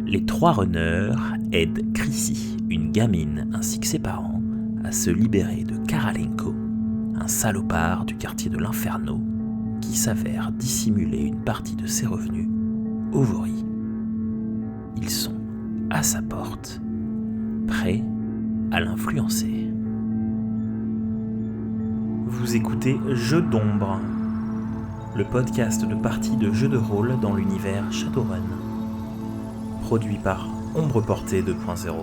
Les trois runners aident Chrissy, une gamine ainsi que ses parents, à se libérer de Karalenko, un salopard du quartier de l'Inferno qui s'avère dissimuler une partie de ses revenus au Vori. Ils sont à sa porte, prêts à l'influencer. Vous écoutez Jeux d'ombre, le podcast de parties de jeux de rôle dans l'univers Shadowrun, produit par Ombre Portée 2.0.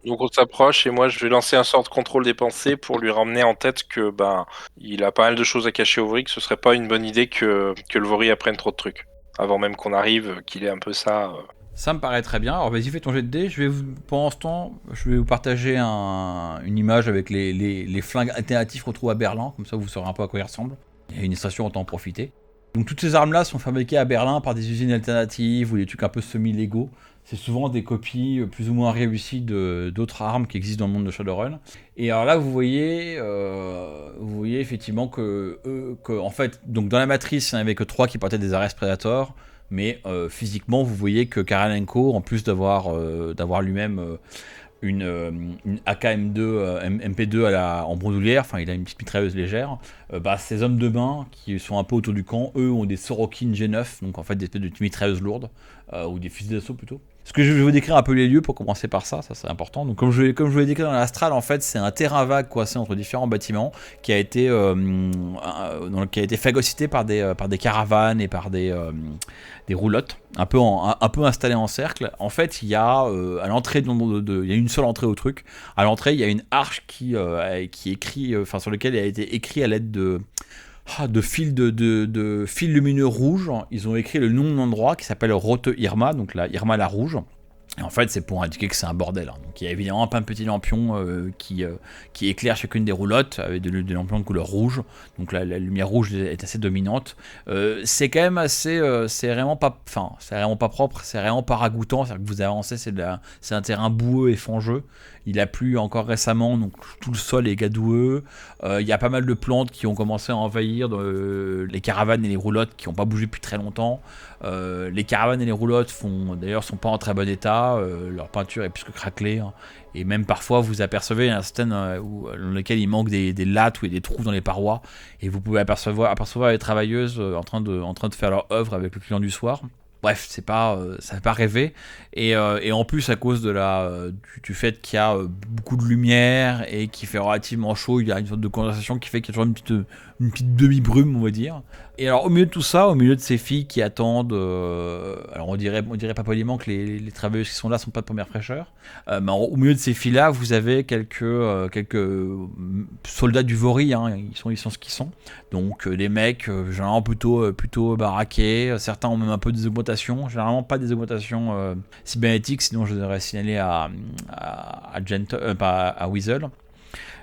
Donc on s'approche et moi je vais lancer un sort de contrôle des pensées pour lui ramener en tête que il a pas mal de choses à cacher au Vori, que ce serait pas une bonne idée que le Vori apprenne trop de trucs. Avant même qu'on arrive, qu'il ait un peu ça. Ça me paraît très bien. Alors vas-y, fais ton jet de dés. Pendant ce temps, je vais vous partager une image avec les flingues alternatifs qu'on trouve à Berlin. Comme ça, vous saurez un peu à quoi ils ressemblent. Il y a une station, autant en profiter. Donc toutes ces armes-là sont fabriquées à Berlin par des usines alternatives ou des trucs un peu semi-légaux. C'est souvent des copies plus ou moins réussies d'autres armes qui existent dans le monde de Shadowrun. Et alors là, vous voyez effectivement que en fait, donc dans la matrice, il n'y en avait que 3 qui portaient des Ares Predator. Mais physiquement, vous voyez que Karalenko, en plus d'avoir lui-même une AKM2 MP2 en brodoulière, enfin il a une petite mitrailleuse légère, ces hommes de main qui sont un peu autour du camp, eux ont des Sorokin G9, donc en fait des espèces de mitrailleuses lourdes, ou des fusils d'assaut plutôt. Ce que je vais vous décrire un peu les lieux pour commencer par ça c'est important. Donc comme je vous l'ai décrit dans l'astral, en fait c'est un terrain vague coincé entre différents bâtiments qui a été phagocyté par des caravanes et par des roulottes un peu installées en cercle. En fait, il y a à l'entrée il y a une seule entrée au truc. À l'entrée, il y a une arche qui est écrit, sur lequel il a été écrit à l'aide de fils de fils lumineux rouges. Ils ont écrit le nom de l'endroit qui s'appelle Rote Irma, donc la Irma la rouge. Et en fait, c'est pour indiquer que c'est un bordel. Donc il y a évidemment plein de petits lampions qui éclairent chacune des roulottes avec des lampions de couleur rouge. Donc la lumière rouge est assez dominante. C'est quand même assez, c'est vraiment pas propre, c'est vraiment pas ragoûtant. C'est-à-dire que vous avancez, c'est un terrain boueux et fangeux. Il a plu encore récemment, donc tout le sol est gadoueux. Il y a pas mal de plantes qui ont commencé à envahir les caravanes et les roulottes qui n'ont pas bougé depuis très longtemps. Les caravanes et les roulottes sont pas en très bon état. Leur peinture est plus que craquelée. Hein. Et même parfois, vous apercevez un stand dans lequel il manque des lattes ou des trous dans les parois. Et vous pouvez apercevoir les travailleuses en train de faire leur œuvre avec le client du soir. Bref, ça fait pas rêver. Et en plus, à cause du fait qu'il y a beaucoup de lumière et qu'il fait relativement chaud, il y a une sorte de condensation qui fait qu'il y a toujours une petite demi-brume, on va dire. Et alors, au milieu de tout ça, au milieu de ces filles qui attendent, alors on dirait pas poliment que les travailleuses qui sont là sont pas de première fraîcheur, mais au milieu de ces filles-là, vous avez quelques soldats du Vori, hein, ils sont ce qu'ils sont. Donc des mecs généralement plutôt baraqués, certains ont même un peu des augmentations, généralement pas des augmentations cybernétiques, sinon je les aurais signalé à Weasel.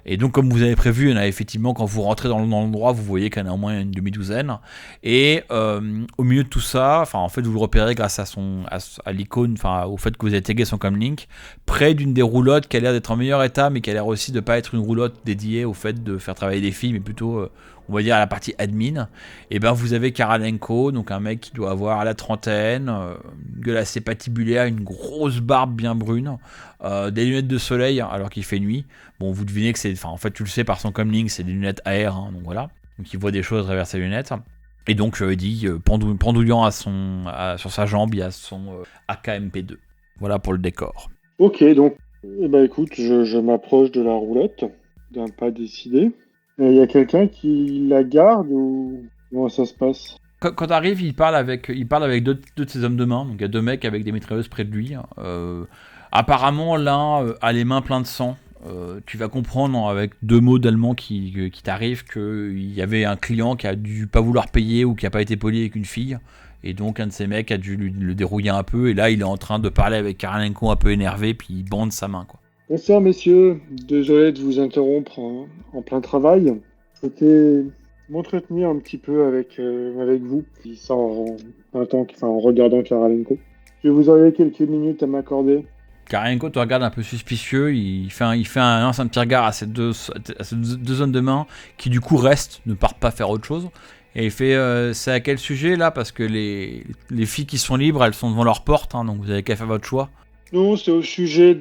Et donc, comme vous avez prévu, il y en a effectivement, quand vous rentrez dans l'endroit, vous voyez qu'il y en a au moins une demi-douzaine. Et au milieu de tout ça, en fait, vous le repérez grâce à l'icône, au fait que vous avez tagué son comlink, près d'une des roulottes qui a l'air d'être en meilleur état, mais qui a l'air aussi de ne pas être une roulotte dédiée au fait de faire travailler des filles, mais plutôt, on va dire, à la partie admin. Et ben, vous avez Karalenko, donc un mec qui doit avoir la trentaine, une gueule assez patibulaire, une grosse barbe bien brune, des lunettes de soleil alors qu'il fait nuit. Bon, vous devinez que en fait, tu le sais par son comlink, c'est des lunettes AR, hein, donc voilà. Donc il voit des choses à travers ses lunettes. Et donc, il dit, pendouillant sur sa jambe, il y a son AKMP2. Voilà pour le décor. Ok, donc, écoute, je m'approche de la roulotte, d'un pas décidé. Il y a quelqu'un qui la garde ou comment ça se passe ? Quand t'arrives, il parle avec deux de ses hommes de main. Donc il y a 2 mecs avec des mitrailleuses près de lui. Apparemment, l'un a les mains pleines de sang. Tu vas comprendre avec 2 mots d'allemand qui t'arrivent qu'il y avait un client qui a dû pas vouloir payer ou qui a pas été poli avec une fille. Et donc un de ces mecs a dû le dérouiller un peu. Et là, il est en train de parler avec Karalenko un peu énervé. Puis il bande sa main, quoi. Bonsoir messieurs, désolé de vous interrompre en plein travail. Je souhaitais m'entretenir un petit peu avec vous, en regardant Karalenko. Je vous aurais quelques minutes à m'accorder. Karalenko te regarde un peu suspicieux, il lance un petit regard à ces deux hommes de main qui du coup restent, ne partent pas faire autre chose. Et il fait c'est à quel sujet là? Parce que les filles qui sont libres, elles sont devant leur porte, hein, donc vous avez qu'à faire votre choix. Non, c'est au sujet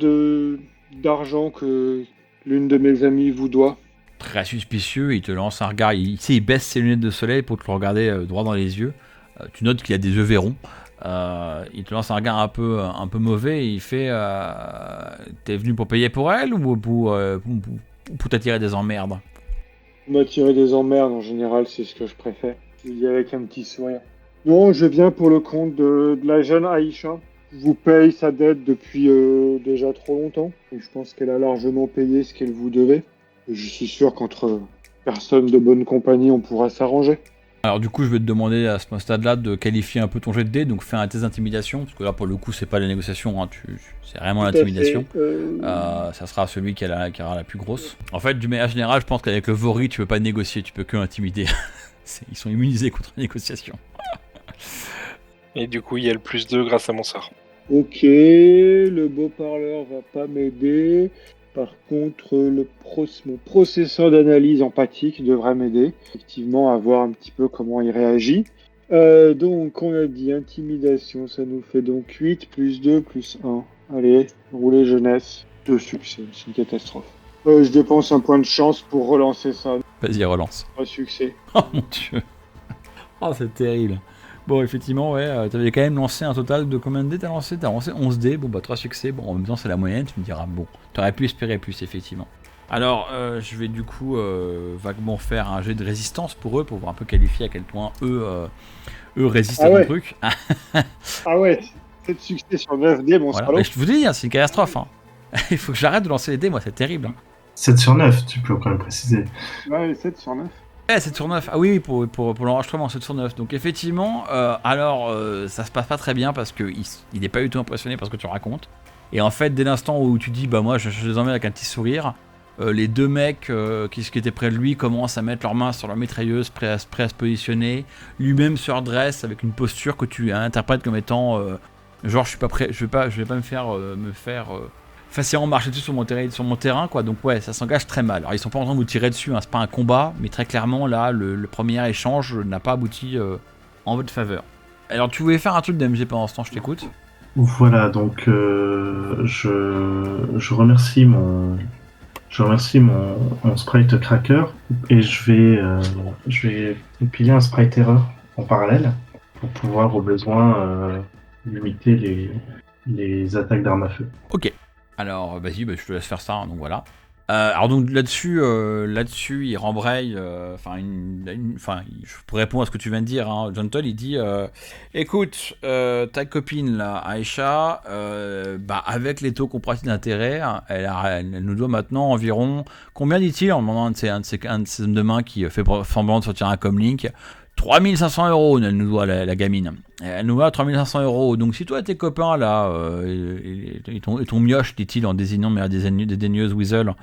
d'argent que l'une de mes amies vous doit. Très suspicieux, il te lance un regard, il baisse ses lunettes de soleil pour te le regarder droit dans les yeux. Tu notes qu'il a des yeux verrons. Il te lance un regard un peu mauvais et il fait t'es venu pour payer pour elle ou pour t'attirer des emmerdes? M'attirer des emmerdes, en général, c'est ce que je préfère. Je dis avec un petit sourire. Non, je viens pour le compte de la jeune Aïcha. Je vous paye sa dette depuis déjà trop longtemps. Et je pense qu'elle a largement payé ce qu'elle vous devait. Et je suis sûr qu'entre personnes de bonne compagnie, on pourra s'arranger. Alors du coup je vais te demander à ce stade-là de qualifier un peu ton jet de dés, donc fais un test d'intimidation, parce que là pour le coup c'est pas la négociation, hein, c'est vraiment l'intimidation. Ça sera celui qui aura la plus grosse. En fait du manière générale je pense qu'avec le Vori tu peux pas négocier, tu peux que intimider. Ils sont immunisés contre la négociation. Et du coup il y a le +2 grâce à mon sort. Ok, le beau parleur va pas m'aider. Par contre, mon processeur d'analyse empathique devrait m'aider, effectivement, à voir un petit peu comment il réagit. Donc, on a dit intimidation, ça nous fait donc 8, plus 2, plus 1. Allez, roulez jeunesse, 2 succès, c'est une catastrophe. Je dépense un point de chance pour relancer ça. Vas-y relance. 3 succès. Oh mon dieu. Oh c'est terrible. Bon, effectivement, ouais, t'avais quand même lancé un total de combien de dés t'as lancé 11 dés, bon bah 3 succès, bon en même temps c'est la moyenne, tu me diras, bon, t'aurais pu espérer plus, effectivement. Alors, je vais du coup vaguement faire un jet de résistance pour eux, pour voir un peu qualifier à quel point eux résistent à ton truc. Ah ouais, 7 succès sur 9 dés, mon voilà. salaud. Je vous dis, hein, c'est une catastrophe. Hein. Il faut que j'arrête de lancer les dés, moi, c'est terrible. Hein. 7 sur 9, tu peux quand même préciser. Ouais, 7 sur 9. 7 sur 9, ah oui, pour l'enregistrement, 7 sur 9. Donc effectivement, ça se passe pas très bien parce qu'il n'est pas du tout impressionné par ce que tu racontes. Et en fait, dès l'instant où tu dis, bah moi je les emmène avec un petit sourire, les deux mecs qui étaient près de lui commencent à mettre leurs mains sur leur mitrailleuse, prêts à se positionner. Lui-même se redresse avec une posture que tu interprètes comme étant, genre je suis pas prêt, je vais pas me faire facilement marcher dessus sur mon terrain quoi, donc ouais ça s'engage très mal. Alors ils sont pas en train de vous tirer dessus, hein, c'est pas un combat, mais très clairement là le premier échange n'a pas abouti en votre faveur. Alors tu voulais faire un truc d'MG pendant ce temps, je t'écoute. Voilà, donc je remercie mon sprite cracker et je vais piler un sprite erreur en parallèle pour pouvoir au besoin limiter les attaques d'armes à feu. Ok. Alors, vas-y, je te laisse faire ça, hein, donc voilà. Alors donc là-dessus, il rembraye, je pourrais répondre à ce que tu viens de dire, hein, John Toll, il dit, écoute, ta copine là, Aïcha, avec les taux comparatifs d'intérêt, elle nous doit maintenant environ, combien dit-il en demandant un de ses hommes de main qui fait semblant de sortir un comlink, 3500 €, elle nous doit la gamine. Elle nous doit 3500 €. Donc si toi et tes copains là, et ton mioche, dit-il en désignant mais des dédaigneuses Weasel,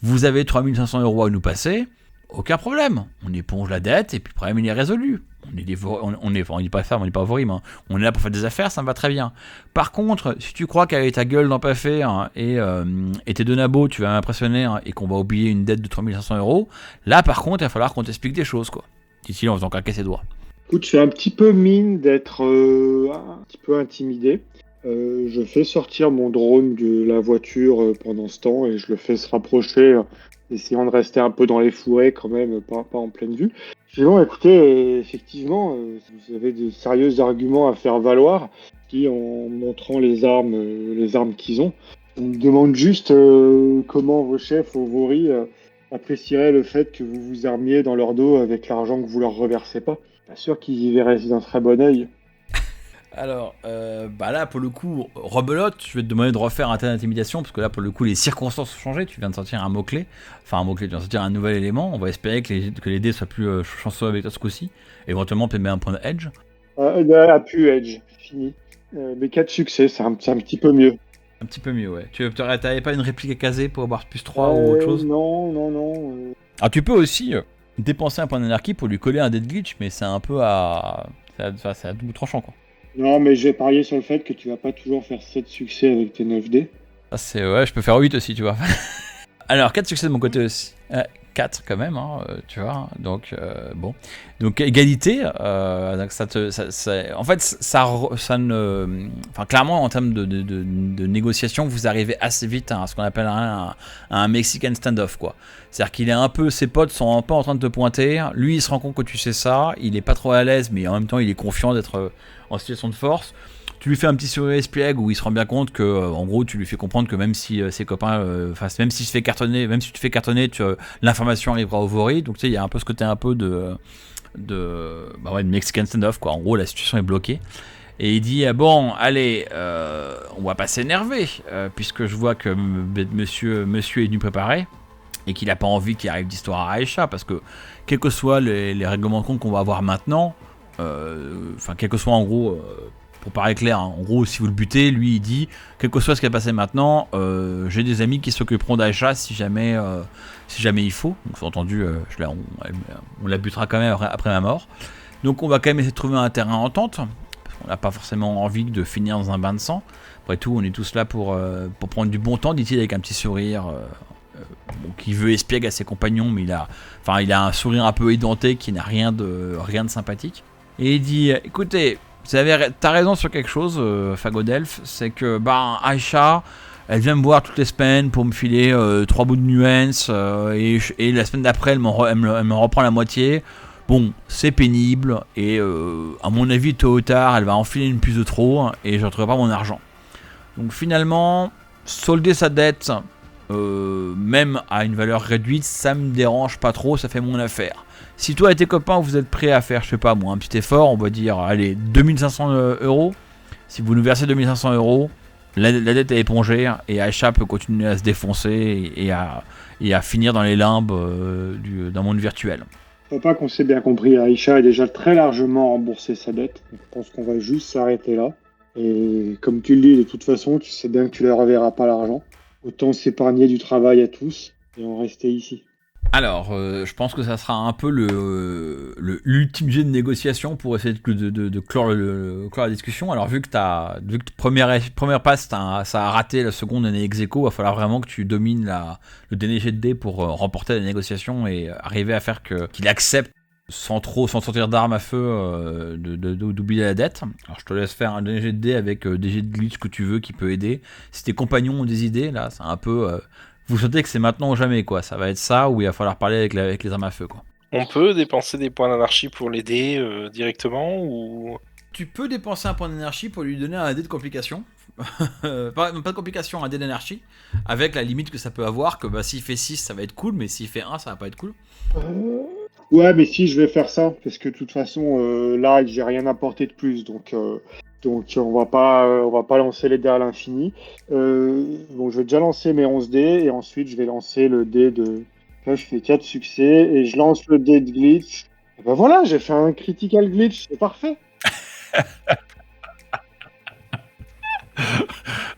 vous avez 3500 € à nous passer, aucun problème. On éponge la dette et puis le problème il est résolu. On dit pas ça, on dit pas vorim. Hein. On est là pour faire des affaires, ça me va très bien. Par contre, si tu crois qu'avec ta gueule dans pas fait et tes deux nabos, tu vas m'impressionner et qu'on va oublier une dette de 3500 €, là par contre, il va falloir qu'on t'explique des choses quoi. Dit-il en faisant claquer ses doigts. Écoute, je fais un petit peu mine d'être un petit peu intimidé. Je fais sortir mon drone de la voiture pendant ce temps et je le fais se rapprocher, essayant de rester un peu dans les fourrés quand même, pas en pleine vue. Je dis bon, écoutez, effectivement, vous avez de sérieux arguments à faire valoir, qui en montrant les armes qu'ils ont. On me demande juste comment vos chefs au Vori apprécieraient le fait que vous vous armiez dans leur dos avec l'argent que vous leur reversez pas. Pas sûr qu'ils y verraient d'un très bon œil. Alors, là, pour le coup, rebelote, je vais te demander de refaire un test d'intimidation, parce que là, pour le coup, les circonstances ont changé, tu viens de sortir un mot-clé, tu viens de sortir un nouvel élément, on va espérer que les dés soient plus chanceux avec toi ce coup-ci, éventuellement peut-être mettre un point de edge. Plus edge, fini. Mais 4 succès, c'est un petit peu mieux. Un petit peu mieux, ouais. T'avais pas une réplique à caser pour avoir plus 3 ou autre chose? Non. Alors tu peux aussi dépenser un point d'anarchie pour lui coller un dead glitch, mais c'est un peu c'est à double tranchant, quoi. Non, mais je vais parier sur le fait que tu vas pas toujours faire 7 succès avec tes 9 dés. Ouais, je peux faire 8 aussi, tu vois. Alors, 4 succès de mon côté aussi. 4 quand même, hein, tu vois. Donc bon, donc égalité. Donc en fait, ça ne, enfin clairement en termes de négociation, vous arrivez assez vite à ce qu'on appelle un Mexican standoff, quoi. C'est-à-dire qu'il est un peu, ses potes sont un peu en train de te pointer. Lui, il se rend compte que tu sais ça. Il est pas trop à l'aise, mais en même temps, il est confiant d'être en situation de force. Tu lui fais un petit sourire espiègle où il se rend bien compte que, en gros, tu lui fais comprendre que même si ses copains, même s'il se fait cartonner, même si tu te fais cartonner, l'information arrivera au Vori. Donc tu sais, il y a un peu ce côté un peu de Mexican standoff, quoi. En gros, la situation est bloquée. Et il dit bon, allez, on va pas s'énerver, puisque je vois que monsieur est venu préparer et qu'il a pas envie qu'il arrive d'histoire à Aisha, parce que quels que soient les règlements de compte qu'on va avoir maintenant, quel que soit en gros. Pour parler clair, hein, en gros, si vous le butez, lui il dit, quel que soit ce qui va passer maintenant, j'ai des amis qui s'occuperont d'Aisha si jamais il faut. Donc, sous-entendu, on la butera quand même après ma mort. Donc, on va quand même essayer de trouver un terrain d'entente, parce qu'on n'a pas forcément envie de finir dans un bain de sang. Après tout, on est tous là pour prendre du bon temps, dit-il avec un petit sourire. Qui veut espiègle à ses compagnons, mais il a un sourire un peu édenté qui n'a rien de sympathique. Et il dit, écoutez, t'as raison sur quelque chose, Fagodelf, c'est que Aisha, elle vient me voir toutes les semaines pour me filer 3 bouts de nuance, et la semaine d'après elle me reprend la moitié. Bon, c'est pénible, et à mon avis tôt ou tard elle va enfiler une puce de trop, et je ne retrouverai pas mon argent. Donc finalement, solder sa dette, même à une valeur réduite, ça me dérange pas trop, ça fait mon affaire. Si toi et tes copains vous êtes prêts à faire, je sais pas moi, un petit effort, on va dire, allez, 2500 €. Si vous nous versez 2500 €, la dette est épongée et Aisha peut continuer à se défoncer et à finir dans les limbes d'un monde virtuel. Je crois pas qu'on s'est bien compris. Aisha a déjà très largement remboursé sa dette. Je pense qu'on va juste s'arrêter là. Et comme tu le dis, de toute façon, tu sais bien que tu ne reverras pas l'argent. Autant s'épargner du travail à tous et en rester ici. Alors, je pense que ça sera un peu l'ultime jet de négociation pour essayer de clore la discussion. Alors, vu que première passe, ça a raté, la seconde est ex aequo, il va falloir vraiment que tu domines le dernier jet de dés pour remporter la négociation et arriver à faire qu'il accepte sans sortir d'armes à feu d'oublier la dette. Alors, je te laisse faire un dernier jet de dés avec des jets de glitch que tu veux qui peut aider. Si tes compagnons ont des idées, là, c'est un peu... vous sentez que c'est maintenant ou jamais, quoi. Ça va être ça où il va falloir parler avec les armes à feu, quoi. On peut dépenser des points d'anarchie pour l'aider directement ou... Tu peux dépenser un point d'énergie pour lui donner un dé de complication. pas de complication, un dé d'énergie. Avec la limite que ça peut avoir, que s'il fait 6, ça va être cool, mais s'il fait 1, ça va pas être cool. Ouais, mais si, je vais faire ça, parce que de toute façon, là, j'ai rien apporté de plus, donc on va pas lancer les dés à l'infini. Je vais déjà lancer mes 11 dés, et ensuite je vais lancer le dé de... Là, je fais 4 succès, et je lance le dé de glitch. Et ben voilà, j'ai fait un critical glitch, c'est parfait.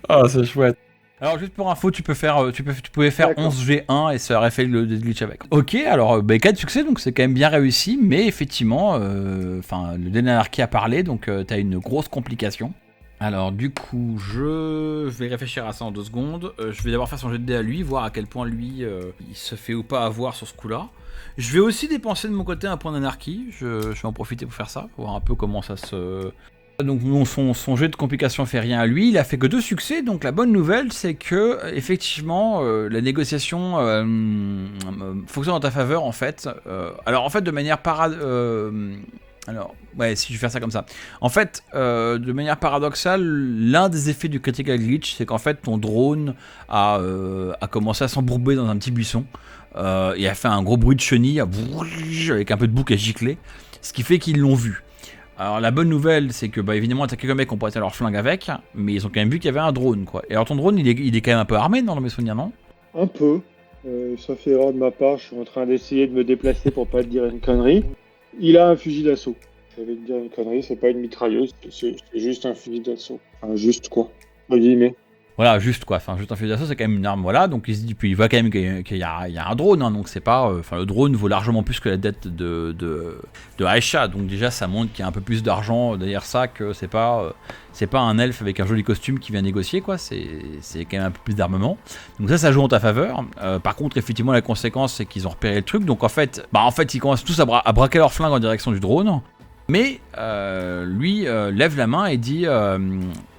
Oh, c'est chouette. Alors juste pour info, tu pouvais faire 11G1 et ça aurait fait le glitch avec. Ok, alors 4 succès, donc c'est quand même bien réussi, mais effectivement, le dé d'anarchie a parlé, donc t'as une grosse complication. Alors du coup, je vais réfléchir à ça en 2 secondes. Je vais d'abord faire son jet de dé à lui, voir à quel point lui, il se fait ou pas avoir sur ce coup-là. Je vais aussi dépenser de mon côté un point d'anarchie, je vais en profiter pour faire ça, pour voir un peu comment ça se... Donc son jet de complication fait rien à lui, il a fait que 2 succès, donc la bonne nouvelle c'est que effectivement la négociation fonctionne en ta faveur en fait. Alors en fait de manière si je vais faire ça comme ça. En fait, de manière paradoxale, l'un des effets du critical glitch, c'est qu'en fait ton drone a commencé à s'embourber dans un petit buisson et a fait un gros bruit de chenille avec un peu de bouc à gicler, ce qui fait qu'ils l'ont vu. Alors la bonne nouvelle c'est que évidemment t'as quelques mecs qui ont pointé leur flingue avec, mais ils ont quand même vu qu'il y avait un drone quoi. Et alors ton drone il est quand même un peu armé dans mes souvenirs, non? Un peu, sauf erreur de ma part, je suis en train d'essayer de me déplacer pour pas te dire une connerie. Il a un fusil d'assaut. Je vais te dire une connerie, c'est pas une mitrailleuse, c'est juste un fusil d'assaut. Enfin juste quoi, entre guillemets. Voilà, juste quoi, enfin juste un fusil d'assaut c'est quand même une arme, voilà, donc il se dit, puis il voit quand même qu'il y a un drone, hein, donc c'est pas, enfin le drone vaut largement plus que la dette de Aisha, donc déjà ça montre qu'il y a un peu plus d'argent derrière ça, que c'est pas un elfe avec un joli costume qui vient négocier quoi, c'est quand même un peu plus d'armement, donc ça joue en ta faveur. Par contre effectivement la conséquence c'est qu'ils ont repéré le truc, donc en fait ils commencent tous à braquer leur flingue en direction du drone, mais lui lève la main et dit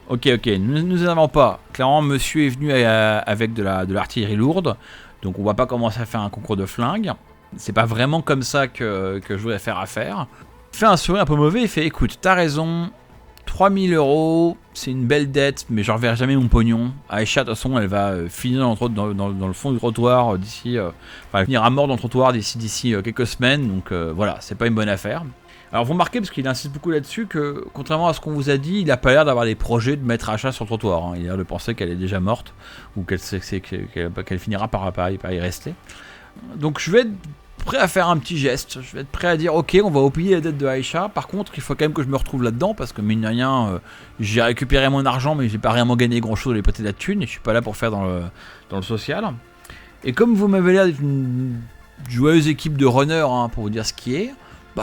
Ok, nous n'avons pas. Clairement, monsieur est venu avec de l'artillerie lourde, donc on va pas commencer à faire un concours de flingues. C'est pas vraiment comme ça que je voudrais faire affaire. Il fait un sourire un peu mauvais, il fait écoute, t'as raison, 3000 €, c'est une belle dette, mais je reverrai jamais mon pognon. Aisha, de toute façon, elle va finir dans le fond du trottoir d'ici. Elle finira mort dans le trottoir d'ici quelques semaines, donc voilà, c'est pas une bonne affaire. Alors vous remarquez, parce qu'il insiste beaucoup là-dessus, que contrairement à ce qu'on vous a dit, il n'a pas l'air d'avoir des projets de mettre Aisha sur le trottoir. Hein. Il a l'air de penser qu'elle est déjà morte, ou qu'elle finira par y rester. Donc je vais être prêt à faire un petit geste. Je vais être prêt à dire ok, on va oublier la dette de Aisha. Par contre, il faut quand même que je me retrouve là-dedans, parce que mine de rien, j'ai récupéré mon argent, mais j'ai pas réellement gagné grand-chose de les poter de la thune, et je suis pas là pour faire dans le social. Et comme vous m'avez l'air d'être une joyeuse équipe de runners, hein, pour vous dire ce qui est,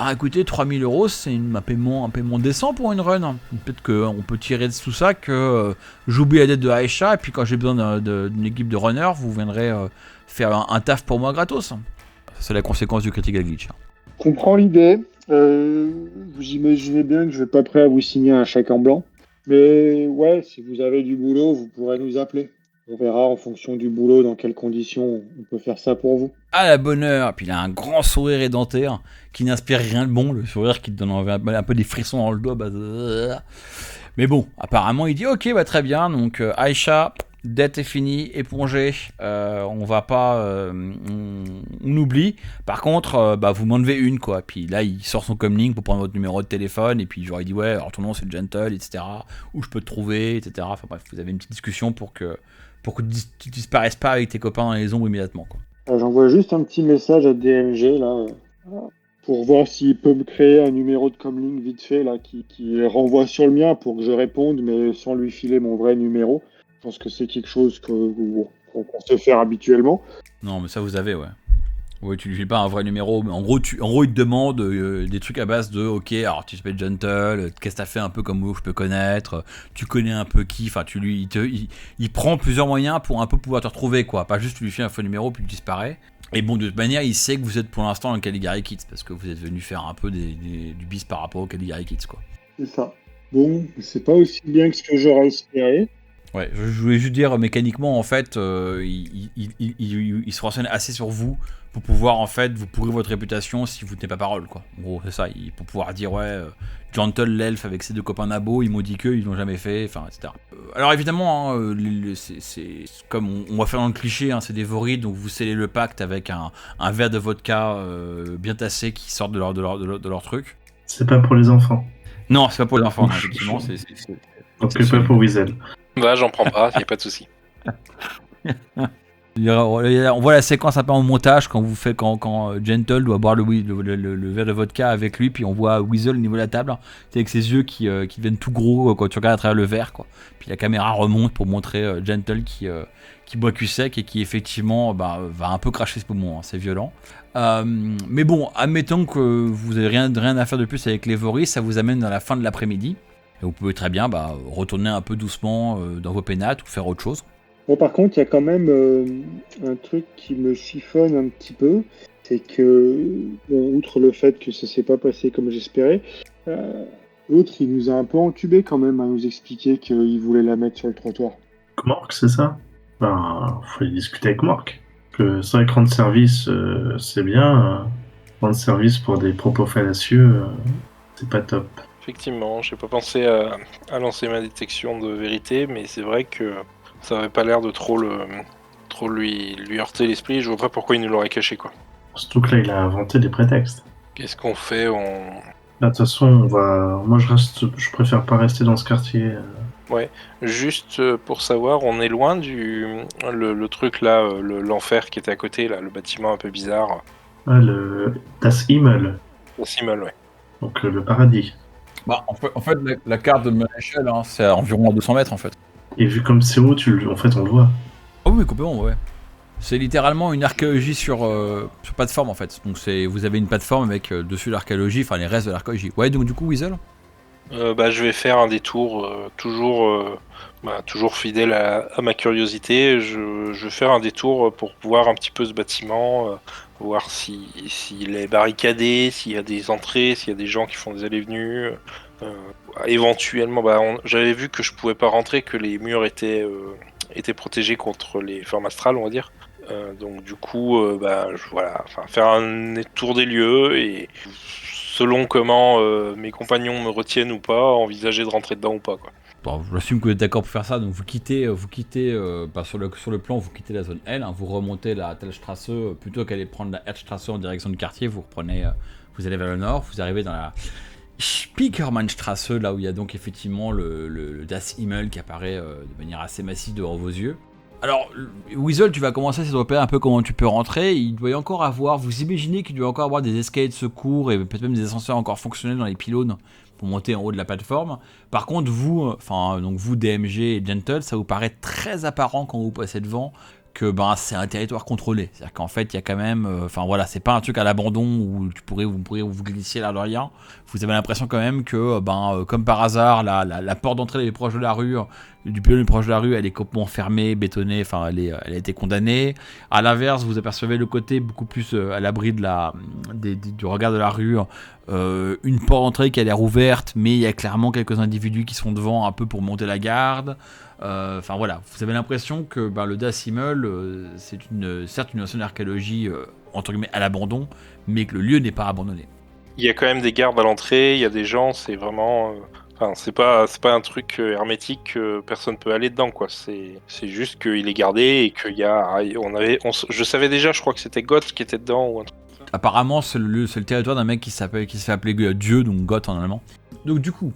écoutez, 3000 €, c'est un paiement décent pour une run. Peut-être qu'on peut tirer de tout ça que j'oublie la dette de Aisha, et puis quand j'ai besoin d'une équipe de runners, vous viendrez faire un taf pour moi gratos. C'est la conséquence du critical glitch. Je comprends l'idée. Vous imaginez bien que je vais pas prêt à vous signer un chèque en blanc. Mais ouais, si vous avez du boulot, vous pourrez nous appeler. On verra en fonction du boulot dans quelles conditions on peut faire ça pour vous. À la bonne heure. Puis il a un grand sourire édentaire qui n'inspire rien de bon. Le sourire qui te donne un peu des frissons dans le doigt. Mais bon, apparemment il dit ok, très bien. Donc Aisha, dette est finie, épongée. On va pas... on oublie. Par contre, vous m'en devez une quoi. Puis là il sort son comlink pour prendre votre numéro de téléphone. Et puis j'aurais dit ouais, alors ton nom c'est Gentle, etc. Où je peux te trouver, etc. Enfin bref, vous avez une petite discussion pour que tu disparaisses pas avec tes copains dans les ombres immédiatement quoi. J'envoie juste un petit message à DMG là pour voir s'il peut me créer un numéro de comlink vite fait là qui renvoie sur le mien pour que je réponde mais sans lui filer mon vrai numéro. Je pense que c'est quelque chose qu'on sait faire habituellement. Non mais ça vous avez ouais. Oui, tu lui files pas un vrai numéro, mais en gros, il te demande des trucs à base de ok, alors tu t'appelles Gentle, qu'est-ce que t'as fait un peu comme où je peux connaître, tu connais un peu qui, enfin il prend plusieurs moyens pour un peu pouvoir te retrouver quoi, pas juste tu lui files un faux numéro puis tu disparais. Et bon, de toute manière, il sait que vous êtes pour l'instant dans le Caligari Kids parce que vous êtes venu faire un peu du bis par rapport au Caligari Kids quoi. C'est ça. Bon, c'est pas aussi bien que ce que j'aurais espéré. Ouais, je voulais juste dire mécaniquement en fait, il se renseigne assez sur vous pour pouvoir en fait vous pourrir votre réputation si vous tenez pas parole quoi. En gros c'est ça, pour pouvoir dire ouais, Gentle l'elfe avec ses deux copains nabos, ils m'ont dit qu'ils l'ont jamais fait, enfin etc. Alors évidemment, hein, c'est comme on va faire dans le cliché, hein, c'est des vorides, donc vous scellez le pacte avec un verre de vodka bien tassé qui sort de leur truc. C'est pas pour les enfants. Non, c'est pas pour les enfants, non, effectivement. Donc c'est pas pour Wiesel. J'en prends pas, y a pas de souci. On voit la séquence un peu en montage quand Gentle doit boire le verre de vodka avec lui, puis on voit Weasel au niveau de la table, c'est avec ses yeux qui deviennent tout gros quand tu regardes à travers le verre quoi. Puis la caméra remonte pour montrer Gentle qui boit cul sec et qui effectivement va un peu cracher ce poumon, hein, c'est violent. Mais bon, admettons que vous n'avez rien à faire de plus avec les Voris, ça vous amène dans la fin de l'après-midi. Et vous pouvez très bien retourner un peu doucement dans vos pénates ou faire autre chose. Bon, par contre, il y a quand même un truc qui me chiffonne un petit peu. C'est que, bon, outre le fait que ça s'est pas passé comme j'espérais, l'autre, il nous a un peu entubé quand même à nous expliquer qu'il voulait la mettre sur le trottoir. Mork, c'est ça ? Faut y discuter avec Mork. Que c'est vrai que rendre service, c'est bien. Rendre service pour des propos fallacieux, c'est pas top. Effectivement, j'ai pas pensé à lancer ma détection de vérité, mais c'est vrai que ça avait pas l'air de trop lui heurter l'esprit. Je vois pas pourquoi il nous l'aurait caché quoi. Surtout que là, il a inventé des prétextes. Qu'est-ce qu'on fait De toute façon, moi je préfère pas rester dans ce quartier. Ouais, juste pour savoir, on est loin le truc là, l'enfer qui était à côté là, le bâtiment un peu bizarre. Le Das Himmel. Das Himmel, ouais. Donc le paradis. En fait la carte de mon échelle, hein, c'est à environ 200 mètres en fait. Et vu comme c'est haut, en fait, on le voit. Oh oui, complètement, ouais. C'est littéralement une archéologie sur plateforme en fait. Donc vous avez une plateforme avec dessus l'archéologie, enfin les restes de l'archéologie. Ouais, donc du coup, Weasel. Je vais faire un détour, toujours fidèle à ma curiosité. Je vais faire un détour pour voir un petit peu ce bâtiment, voir s'il est barricadé, s'il y a des entrées, s'il y a des gens qui font des allées-venues. Éventuellement, j'avais vu que je pouvais pas rentrer, que les murs étaient protégés contre les formes astrales, on va dire. Donc du coup, faire un tour des lieux et selon comment mes compagnons me retiennent ou pas, envisager de rentrer dedans ou pas, quoi. Bon, j'assume que vous êtes d'accord pour faire ça. Donc vous quittez sur le plan, vous quittez la zone L, hein, vous remontez la Telstrasse plutôt qu'aller prendre la Herzstrasse en direction du quartier. Vous allez vers le nord, vous arrivez dans la Spiekermannstrasse, là où il y a donc effectivement le Das Himmel qui apparaît de manière assez massive devant vos yeux. Alors, Weasel, tu vas commencer à se repérer un peu comment tu peux rentrer. Il doit y encore avoir, vous imaginez qu'il doit encore avoir des escaliers de secours et peut-être même des ascenseurs encore fonctionnels dans les pylônes pour monter en haut de la plateforme. Par contre, vous DMG et Gentle, ça vous paraît très apparent quand vous passez devant que c'est un territoire contrôlé. C'est-à-dire qu'en fait, il y a quand même... c'est pas un truc à l'abandon où vous pourriez vous glisser là de rien. Vous avez l'impression quand même que, comme par hasard, la porte d'entrée est proche de la rue, du pylône proche de la rue, elle est complètement fermée, bétonnée, elle a été condamnée. À l'inverse, vous apercevez le côté beaucoup plus à l'abri du regard de la rue, une porte d'entrée qui a l'air ouverte, mais il y a clairement quelques individus qui sont devant un peu pour monter la garde. Vous avez l'impression que le Das Himmel, c'est certes une ancienne archéologie entre guillemets à l'abandon, mais que le lieu n'est pas abandonné. Il y a quand même des gardes à l'entrée, il y a des gens, c'est vraiment... c'est pas un truc hermétique que personne peut aller dedans, quoi. C'est juste qu'il est gardé et qu'il y a... je savais déjà, je crois que c'était Goth qui était dedans ou un truc. Apparemment, c'est le territoire d'un mec qui se fait appeler Dieu, donc Goth en allemand. Donc du coup,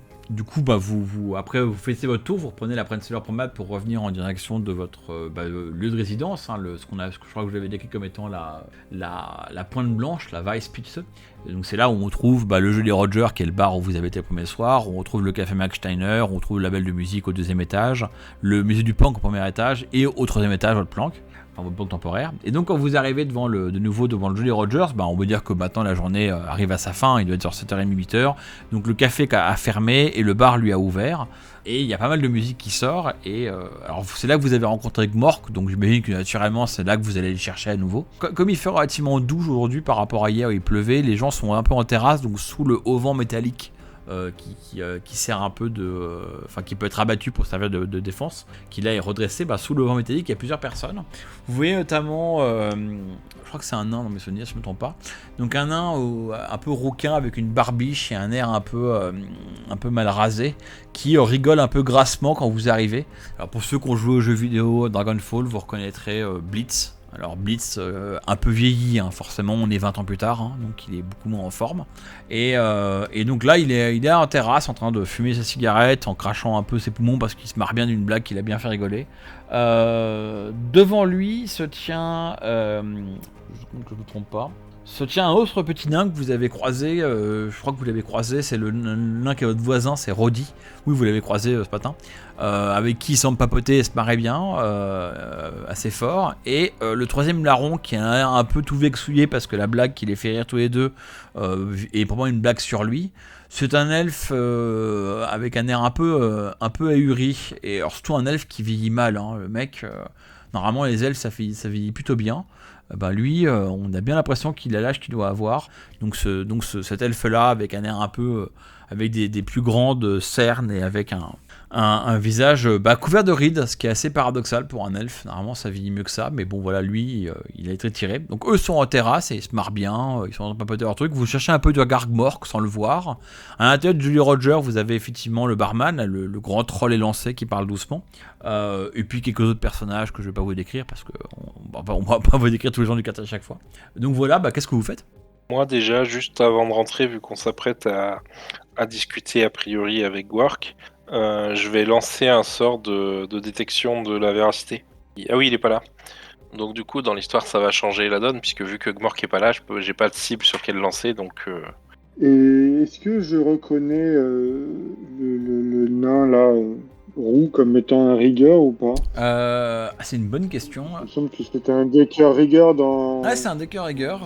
après vous faites votre tour, vous reprenez la Prenzlauer Promenade pour revenir en direction de votre lieu de résidence, hein, ce que je crois que je l'avais décrit comme étant la Pointe Blanche, la Weisspitze. Et donc c'est là où on trouve le Joli Roger, qui est le bar où vous avez été le premier soir, on retrouve le café Max Steiner, on trouve le label de musique au deuxième étage, le musée du Planck au premier étage, et au troisième étage votre Planck. Votre bloc temporaire. Et donc quand vous arrivez de nouveau devant le Jolly Rogers, on peut dire que maintenant la journée arrive à sa fin, il doit être sur 7h30, 8h. Donc le café a fermé et le bar lui a ouvert. Et il y a pas mal de musique qui sort. Et alors c'est là que vous avez rencontré Gmork, donc j'imagine que naturellement c'est là que vous allez le chercher à nouveau. Comme il fait relativement doux aujourd'hui par rapport à hier où il pleuvait, les gens sont un peu en terrasse, donc sous le haut vent métallique. Qui sert un peu qui peut être abattu pour servir de défense, qui là est redressé sous le vent métallique. Il y a plusieurs personnes. Vous voyez notamment, je crois que c'est un nain dans mes souvenirs, si je ne me trompe pas. Donc un nain un peu rouquin avec une barbiche et un air un peu mal rasé, qui rigole un peu grassement quand vous arrivez. Alors pour ceux qui ont joué aux jeux vidéo Dragonfall, vous reconnaîtrez Blitz. Alors Blitz, un peu vieilli, hein, forcément, on est 20 ans plus tard, hein, donc il est beaucoup moins en forme. Et donc là, il est en terrasse en train de fumer sa cigarette, en crachant un peu ses poumons parce qu'il se marre bien d'une blague qu'il a bien fait rigoler. Devant lui se tient, je ne me trompe pas, un autre petit nain que vous avez croisé, je crois que vous l'avez croisé, c'est le nain qui est votre voisin, c'est Roddy. Oui, vous l'avez croisé ce matin. Avec qui il semble papoter et se marrait bien, assez fort. Et le troisième larron qui a l'air un peu tout vexouillé parce que la blague qui les fait rire tous les deux est probablement une blague sur lui. C'est un elfe avec un air un peu ahuri, et alors surtout un elfe qui vieillit mal, hein, le mec. Normalement les elfes ça vieillit plutôt bien. Lui, on a bien l'impression qu'il a l'âge qu'il doit avoir. Donc cet elfe-là, avec un air un peu, avec des plus grandes cernes et avec un visage couvert de rides, ce qui est assez paradoxal pour un elfe. Normalement, ça vieillit mieux que ça, mais bon, voilà, lui, il a été tiré. Donc eux sont en terrasse et ils se marrent bien, ils sont en train de papoter leur truc. Vous cherchez un peu de regard Gmork sans le voir. À l'intérieur de Jolly Roger, vous avez effectivement le barman, le grand troll élancé qui parle doucement. Et puis quelques autres personnages que je ne vais pas vous décrire parce qu'on ne va pas vous décrire tous les gens du quartier à chaque fois. Donc voilà, qu'est-ce que vous faites ? Moi déjà, juste avant de rentrer, vu qu'on s'apprête à discuter a priori avec Gwark, je vais lancer un sort de détection de la véracité. Ah oui, il est pas là. Donc du coup, dans l'histoire, ça va changer la donne, puisque vu que Gmork est pas là, j'ai pas de cible sur quelle lancer, donc... Et est-ce que je reconnais le nain là Roux comme étant un rigueur ou pas? C'est une bonne question. Il me semble que c'était un decker rigueur dans... Ah, c'est un decker rigueur.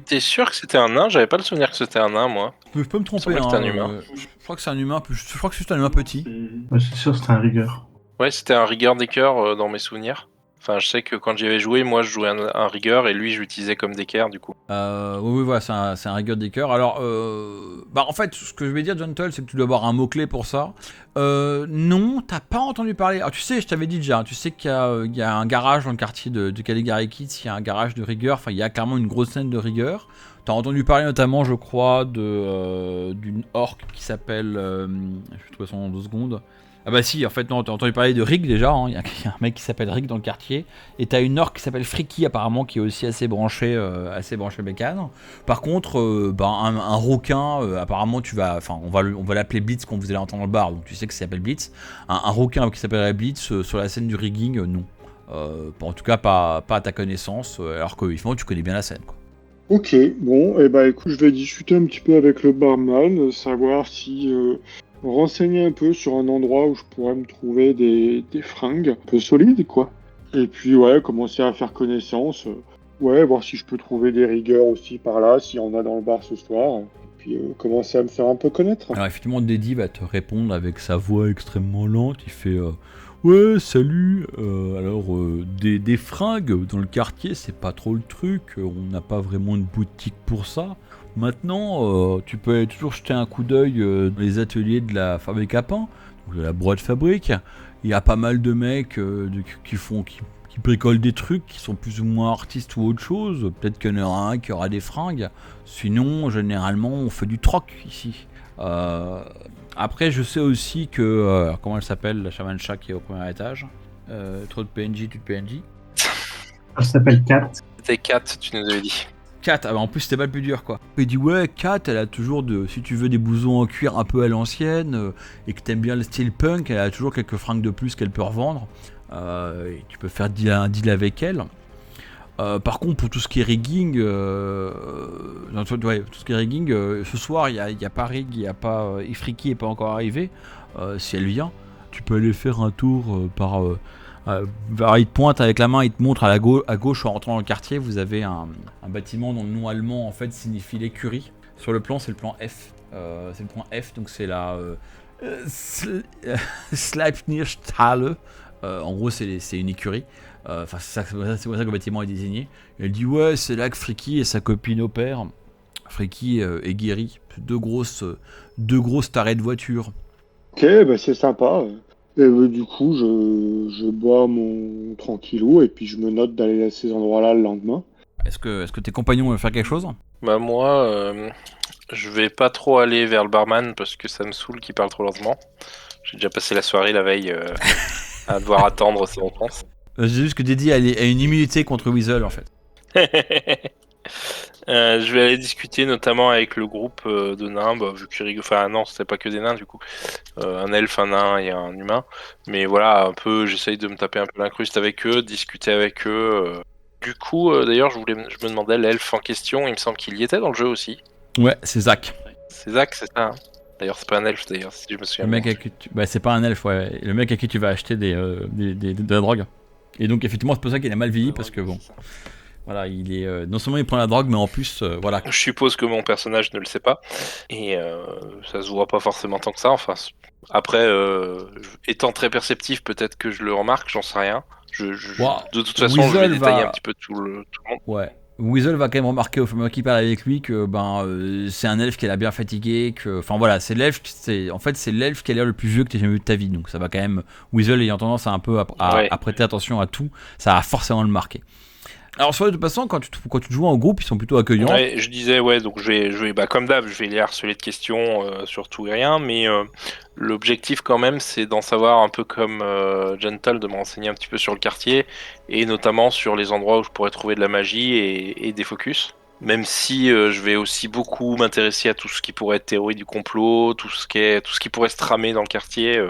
T'es sûr que c'était un nain? J'avais pas le souvenir que c'était un nain, moi. Je peux me tromper. semblait que c'était un humain. Je crois que c'est un humain. Je crois que c'est juste un humain petit. Ouais, c'est sûr, c'était un rigueur. Ouais, c'était un rigueur Decker dans mes souvenirs. Enfin, je sais que quand j'y avais joué, moi je jouais un rigueur et lui je l'utilisais comme Decker du coup. Oui, voilà, c'est un rigueur decker. Alors, en fait, ce que je vais dire, Gentle, c'est que tu dois avoir un mot-clé pour ça. Non, t'as pas entendu parler. Alors, tu sais, je t'avais dit déjà, tu sais qu'il y a un garage dans le quartier de Caligari Kids, il y a un garage de rigueur, enfin, il y a clairement une grosse scène de rigueur. T'as entendu parler notamment, je crois, d'une orque qui s'appelle. Je vais trouver son nom en 2 secondes. Ah bah si, en fait non, t'as entendu parler de Rick déjà, il y a un mec qui s'appelle Rick dans le quartier, et t'as une orque qui s'appelle Freaky apparemment, qui est aussi assez branchée bécane. Par contre, un requin, apparemment tu vas, enfin on va l'appeler Blitz quand vous allez entendre le bar, donc tu sais que ça s'appelle Blitz. Un requin qui s'appellerait Blitz sur la scène du rigging, non. En tout cas pas à ta connaissance, alors que évidemment tu connais bien la scène, quoi. Ok, bon, et bah écoute, je vais discuter un petit peu avec le barman, savoir si... renseigner un peu sur un endroit où je pourrais me trouver des fringues un peu solides, quoi. Et puis, ouais, commencer à faire connaissance. Ouais, voir si je peux trouver des rigueurs aussi par là, s'il y en a dans le bar ce soir. Et puis, commencer à me faire un peu connaître. Alors effectivement, Deddy va te répondre avec sa voix extrêmement lente. Il fait ouais, salut. Des fringues dans le quartier, c'est pas trop le truc. On n'a pas vraiment une boutique pour ça. Maintenant, tu peux toujours jeter un coup d'œil dans les ateliers de la fabrique à pain, de la boîte fabrique. Il y a pas mal de mecs qui bricolent des trucs, qui sont plus ou moins artistes ou autre chose. Peut-être qu'il y en aura un qui aura des fringues. Sinon, généralement, on fait du troc ici. Après, je sais aussi que... comment elle s'appelle, la chaman chat qui est au premier étage? Trop de PNJ, tu de PNJ? Elle s'appelle Kat. C'était 4, tu nous avais dit. Kat, en plus c'était pas le plus dur quoi. Il dit ouais, Kat, elle a toujours si tu veux des blousons en cuir un peu à l'ancienne et que t'aimes bien le style punk, elle a toujours quelques fringues de plus qu'elle peut revendre. Et tu peux faire un deal avec elle. Par contre, pour tout ce qui est rigging, ce soir il y a pas rig, il y a pas Ifriki est pas encore arrivé. Si elle vient, tu peux aller faire un tour il te pointe avec la main, il te montre à gauche en rentrant dans le quartier, vous avez un bâtiment dont le nom allemand en fait signifie l'écurie. Sur le plan, c'est le plan F. C'est le point F, donc c'est la Sleipnirstalle. En gros, c'est une écurie. C'est comme ça que le bâtiment est désigné. Et elle dit ouais, c'est là que Freaky et sa copine opèrent. Freaky et Guéry, deux grosses tarés de voiture. Ok, bah c'est sympa. Et du coup, je bois mon tranquillou et puis je me note d'aller à ces endroits-là le lendemain. Est-ce que tes compagnons veulent faire quelque chose? Bah moi, je vais pas trop aller vers le barman parce que ça me saoule qu'il parle trop lentement. J'ai déjà passé la soirée la veille à devoir attendre ses réponses. J'ai juste que Deddy a une immunité contre Weasel en fait. Je vais aller discuter notamment avec le groupe de nains, vu que enfin non, c'était pas que des nains du coup, un elfe, un nain et un humain. Mais voilà, un peu, j'essaye de me taper un peu l'incruste avec eux, discuter avec eux. Du coup, d'ailleurs, je me demandais, l'elfe en question, il me semble qu'il y était dans le jeu aussi. Ouais, c'est Zach. C'est Zach, c'est ça. Hein. D'ailleurs, c'est pas un elfe d'ailleurs, si je me souviens. Le mec c'est pas un elfe, ouais. Le mec à qui tu vas acheter de la drogue. Et donc effectivement, c'est pour ça qu'il a mal vieilli parce que bon. Voilà, il est non seulement il prend la drogue, mais en plus, voilà. Je suppose que mon personnage ne le sait pas, et ça se voit pas forcément tant que ça. Enfin, après, étant très perceptif, peut-être que je le remarque, j'en sais rien. De toute façon, Weasel je vais détailler un petit peu tout le monde. Ouais. Weasel va quand même remarquer au fur et à mesure qu'il parle avec lui que c'est un elfe qui a l'air bien fatigué, que enfin voilà, c'est l'elfe qui a l'air le plus vieux que tu aies jamais vu de ta vie, donc ça va quand même. Weasel ayant tendance à un peu à prêter attention à tout, ça va forcément le marquer. Alors soit de toute façon, quand tu joues en groupe, ils sont plutôt accueillants. Ouais, je disais donc je vais comme d'hab, je vais les harceler de questions sur tout et rien, mais l'objectif quand même, c'est d'en savoir un peu comme Gentle, de me renseigner un petit peu sur le quartier et notamment sur les endroits où je pourrais trouver de la magie et des focus. Même si je vais aussi beaucoup m'intéresser à tout ce qui pourrait être théorie du complot, tout ce qui pourrait se tramer dans le quartier.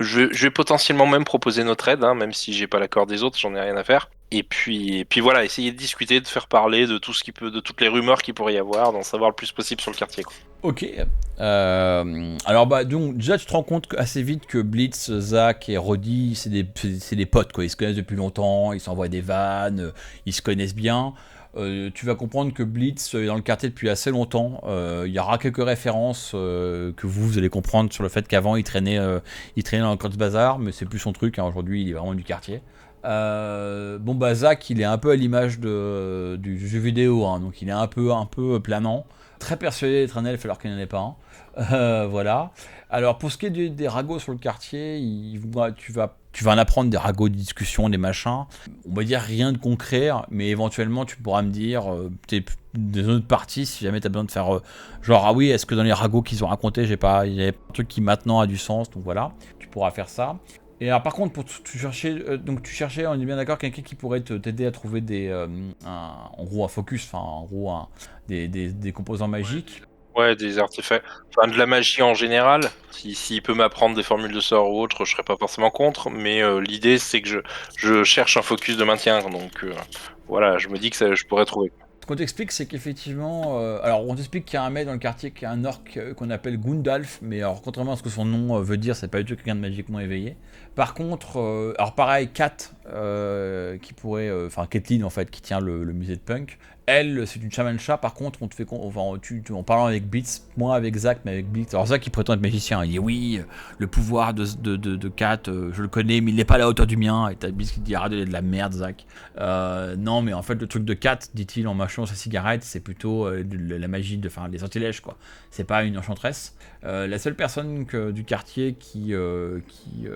Je vais potentiellement même proposer notre aide, hein, même si j'ai pas l'accord des autres, j'en ai rien à faire. Et puis voilà, essayer de discuter, de faire parler de tout de toutes les rumeurs qu'il pourrait y avoir, d'en savoir le plus possible sur le quartier, quoi. Ok. Alors donc déjà tu te rends compte assez vite que Blitz, Zach et Roddy c'est des potes quoi. Ils se connaissent depuis longtemps, ils s'envoient des vannes, ils se connaissent bien. Tu vas comprendre que Blitz est dans le quartier depuis assez longtemps. Il y aura quelques références que vous allez comprendre sur le fait qu'avant il traînait dans le Cross Bazar, mais c'est plus son truc. Hein. Aujourd'hui il est vraiment du quartier. Zach il est un peu à l'image du jeu vidéo, hein. Donc il est un peu planant, très persuadé d'être un elfe alors qu'il n'en est pas un. Voilà. Alors pour ce qui est des ragots sur le quartier, tu vas en apprendre des ragots de discussion, des machins. On va dire rien de concret, mais éventuellement tu pourras me dire des autres parties si jamais tu as besoin de faire genre ah oui, est-ce que dans les ragots qu'ils ont racontés, il y a un truc qui maintenant a du sens, donc voilà, tu pourras faire ça. Et alors par contre, tu cherchais, on est bien d'accord, quelqu'un qui pourrait t'aider à trouver en gros un focus, enfin en gros des composants magiques. Ouais, des artefacts. Enfin, de la magie en général. S'il peut m'apprendre des formules de sort ou autre, je serais pas forcément contre. Mais l'idée, c'est que je cherche un focus de maintien. Donc voilà, je me dis que je pourrais trouver. Ce qu'on t'explique, c'est qu'effectivement, alors on t'explique qu'il y a un mec dans le quartier qui est un orc qu'on appelle Gundalf, mais alors contrairement à ce que son nom veut dire, c'est pas du tout quelqu'un de magiquement éveillé. Par contre, alors pareil, Kat, qui pourrait, enfin Caitlyn en fait, qui tient le musée de punk. Elle, c'est une chamane chat. Par contre, en parlant avec Blitz, moins avec Zach, mais avec Blitz. Alors Zach, il prétend être magicien. Il dit oui, le pouvoir de Kat, je le connais, mais il n'est pas à la hauteur du mien. Et t'as Blitz qui dit arrête de la merde, Zach. Non, mais en fait, le truc de Kat, dit-il en mâchant sa cigarette, c'est plutôt la magie, les sortilèges, quoi. C'est pas une enchanteresse. La seule personne du quartier qui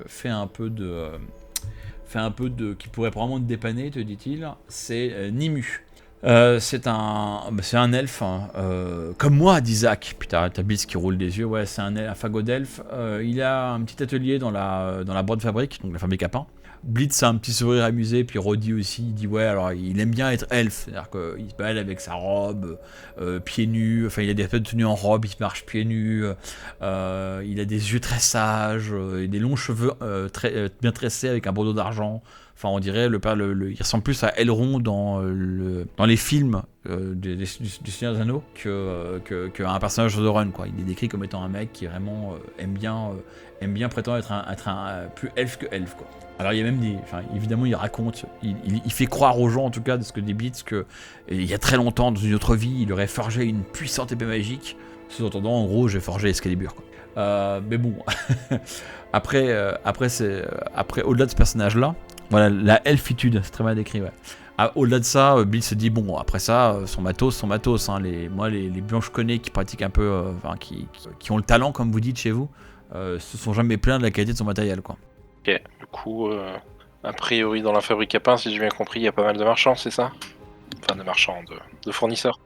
fait un peu qui pourrait probablement te dépanner, te dit-il, c'est Nimu. C'est un elfe, hein, comme moi, dit Zach. Puis t'as Blitz qui roule des yeux. Ouais, c'est un fagot d'elfe. Il a un petit atelier dans la boîte de fabrique, donc la fabrique à pain. Blitz a un petit sourire amusé, puis Roddy aussi, il dit ouais, alors il aime bien être elfe, c'est-à-dire qu'il se balade avec sa robe, pieds nus, enfin il a des tenues en robe, il se marche pieds nus, il a des yeux très sages, et des longs cheveux bien tressés avec un bandeau d'argent. Enfin, on dirait il ressemble plus à Elrond dans les films du Seigneur des Anneaux qu'à un personnage de Run, quoi. Il est décrit comme étant un mec qui vraiment aime bien prétendre être un plus elfe que elfe, quoi. Alors il y a même évidemment il raconte, il fait croire aux gens en tout cas de ce que des Blitz que il y a très longtemps dans une autre vie il aurait forgé une puissante épée magique. Sous-entendant en gros j'ai forgé Excalibur, quoi. Mais bon après au-delà de ce personnage là, voilà la elfitude, c'est très mal décrit, ouais. Au-delà de ça, Bill se dit bon après ça son matos hein, les blancs que je connais qui pratiquent un peu qui ont le talent comme vous dites chez vous se sont jamais plaints de la qualité de son matériel, quoi. Ok, du coup, a priori dans la fabrique à pain, si j'ai bien compris, il y a pas mal de marchands, c'est ça? Enfin, de marchands, de fournisseurs.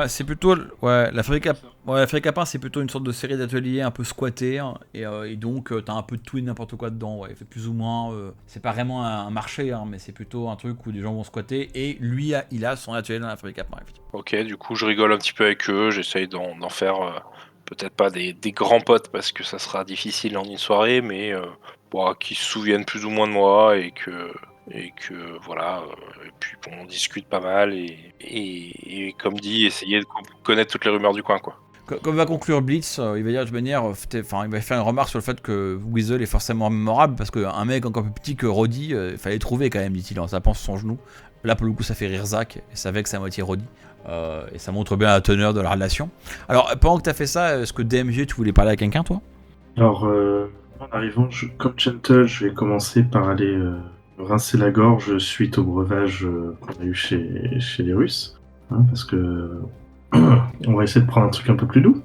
C'est plutôt la fabrique à pain, c'est plutôt une sorte de série d'ateliers un peu squattés, hein, et donc t'as un peu de tout et n'importe quoi dedans, ouais, plus ou moins. C'est pas vraiment un marché, hein, mais c'est plutôt un truc où des gens vont squatter, et lui il a son atelier dans la fabrique à pain. Ok, du coup je rigole un petit peu avec eux, j'essaye d'en faire peut-être pas des grands potes parce que ça sera difficile en une soirée, mais qui se souviennent plus ou moins de moi et que voilà, et puis bon, on discute pas mal et comme dit, essayer de connaître toutes les rumeurs du coin, quoi. Comme va conclure Blitz, il va dire de toute manière, il va faire une remarque sur le fait que Weasel est forcément mémorable parce qu'un mec encore plus petit que Roddy, il fallait trouver quand même, dit-il en tapant sur son genou. Là pour le coup ça fait rire Zach et ça vexe à moitié Roddy. Et ça montre bien la teneur de la relation. Alors pendant que tu as fait ça, est-ce que DMG tu voulais parler à quelqu'un, toi? Alors en arrivant, comme Gentle, je vais commencer par aller rincer la gorge suite au breuvage qu'on a eu chez les Russes, hein, parce que on va essayer de prendre un truc un peu plus doux.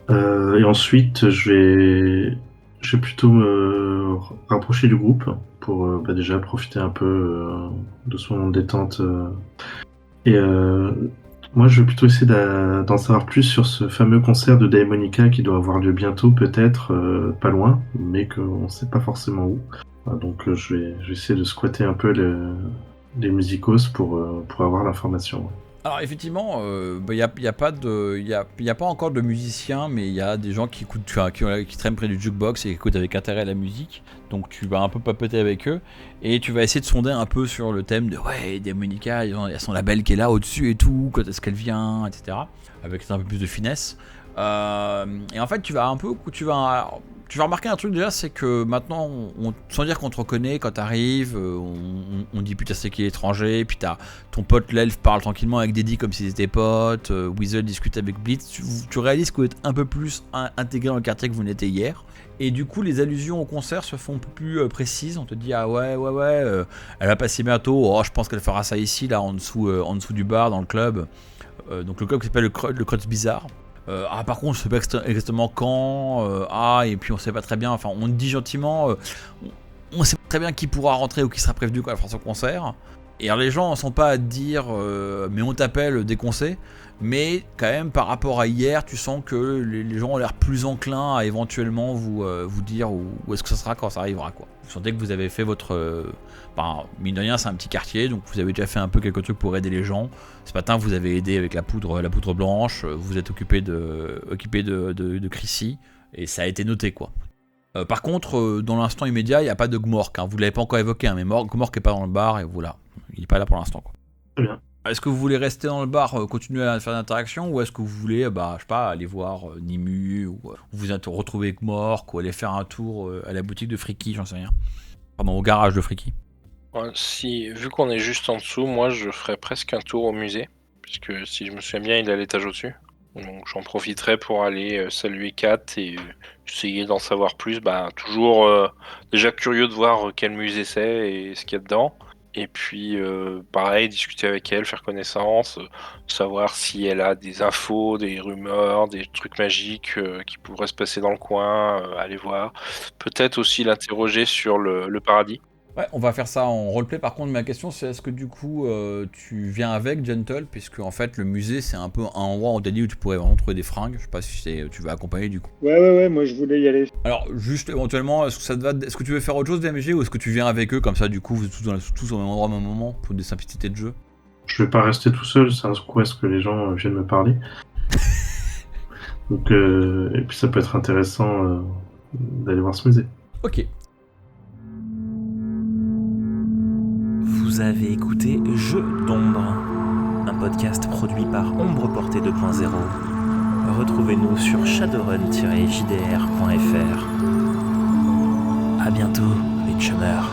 Et ensuite, je vais plutôt me rapprocher du groupe pour déjà profiter un peu de ce moment de détente. Et moi, je vais plutôt essayer d'en savoir plus sur ce fameux concert de Daemonica qui doit avoir lieu bientôt, peut-être, pas loin, mais qu'on ne sait pas forcément où. Donc je vais essayer de squatter un peu les musicos pour avoir l'information. Alors effectivement, y a pas encore de musiciens, mais il y a des gens qui écoutent, qui traînent près du jukebox et qui écoutent avec intérêt la musique. Donc tu vas un peu papoter avec eux et tu vas essayer de sonder un peu sur le thème de ouais, Daemonica, il y a son label qui est là au-dessus et tout, quand est-ce qu'elle vient, etc. Avec un peu plus de finesse. Et en fait, tu vas remarquer un truc déjà, c'est que maintenant, sans dire qu'on te reconnaît, quand t'arrives, on dit putain c'est qui l'étranger, puis t'as ton pote l'elfe parle tranquillement avec Deddy comme s'ils étaient potes, Weasel discute avec Blitz, tu réalises que vous êtes un peu plus intégré dans le quartier que vous n'étiez hier. Et du coup, les allusions au concert se font un peu plus précises. On te dit ah ouais, elle va passer bientôt. Oh, je pense qu'elle fera ça ici, là, en dessous du bar, dans le club. Donc le club qui s'appelle le Crotz Bizarre. Par contre, je sais pas exactement quand. Et puis on sait pas très bien. Enfin, on dit gentiment. On sait pas très bien qui pourra rentrer ou qui sera prévenu quand elle fera son concert. Et alors, les gens ne sont pas à te dire mais on t'appelle dès qu'on sait. Mais quand même, par rapport à hier, tu sens que les gens ont l'air plus enclins à éventuellement vous dire où est-ce que ça sera quand ça arrivera, quoi. Vous sentez que vous avez fait votre... mine de rien, c'est un petit quartier, donc vous avez déjà fait un peu quelques trucs pour aider les gens. Ce matin, vous avez aidé avec la poudre blanche, vous êtes occupé de Chrissy, et ça a été noté, quoi. Par contre, dans l'instant immédiat, il n'y a pas de Gmork, hein. Vous ne l'avez pas encore évoqué, hein, mais Gmork n'est pas dans le bar, et voilà, il n'est pas là pour l'instant, quoi. Très bien. Est-ce que vous voulez rester dans le bar, continuer à faire des interactions, ou est-ce que vous voulez, je sais pas, aller voir Nimue, ou vous retrouver Gmork, ou aller faire un tour à la boutique de Friki, j'en sais rien. Pardon, au garage de Friki. Ouais, vu qu'on est juste en dessous, moi je ferais presque un tour au musée, puisque si je me souviens bien, il est à l'étage au-dessus. Donc j'en profiterai pour aller saluer Kat et essayer d'en savoir plus. Toujours déjà curieux de voir quel musée c'est et ce qu'il y a dedans. Et puis pareil, discuter avec elle, faire connaissance, savoir si elle a des infos, des rumeurs, des trucs magiques qui pourraient se passer dans le coin, aller voir. Peut-être aussi l'interroger sur le paradis. Ouais, on va faire ça en roleplay. Par contre, ma question c'est est-ce que du coup tu viens avec Gentle, puisque en fait le musée c'est un peu un endroit où tu pourrais vraiment trouver des fringues. Je sais pas si tu vas accompagner du coup. Ouais, moi je voulais y aller. Alors juste éventuellement, est-ce que tu veux faire autre chose DMG ou est-ce que tu viens avec eux comme ça du coup vous êtes tous au même endroit au même moment pour des simplicités de jeu? Je vais pas rester tout seul, c'est un quest que les gens viennent me parler. Donc, et puis ça peut être intéressant d'aller voir ce musée. Ok. Vous avez écouté Jeux d'ombre, un podcast produit par Ombre Portée 2.0. Retrouvez-nous sur shadowrun-jdr.fr. À bientôt, les chummers.